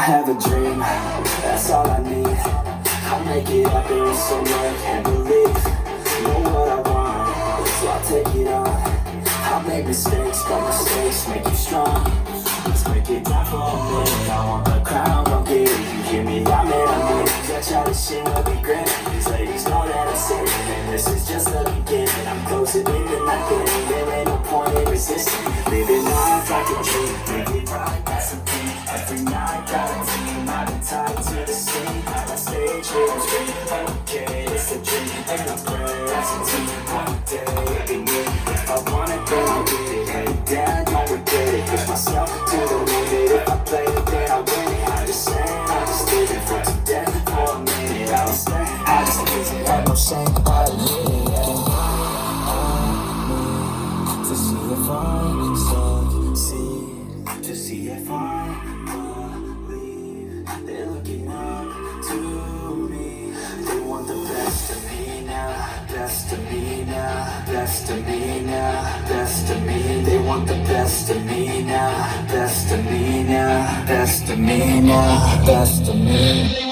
have a dream, that's all I need. I'll make it happen so much, can't believe. Know what I want, so I'll take it on. I'll make mistakes, but mistakes make you strong. Let's break it down for a minute. I want the crown, don't get it. You hear me loud, man, I'm in it. That childish shit will be great. These ladies know that I'm serious, and this is just the beginning. I'm closing in and not getting. There ain't no point in resisting. Living life like a dream, make it right, that's the thing. Every night got a team, I've been tied to the scene. I stage here and scream, okay, it's a dream. And I pray as a team, one day it'll be me. If I want it, then I'll get it. Hey, Dad, don't regret it. Push myself to the limit. If I play it, then I win it. I'm just saying, I'm just living for today. For a minute, I was there, I just lose it. Had no shame, I admit it. To see if I succeed, to see if I believe. They're looking up to me. They want the best of me now, best of me now, best of me now, best of me. They want the best of me now, best of me now, best of me now, best of me.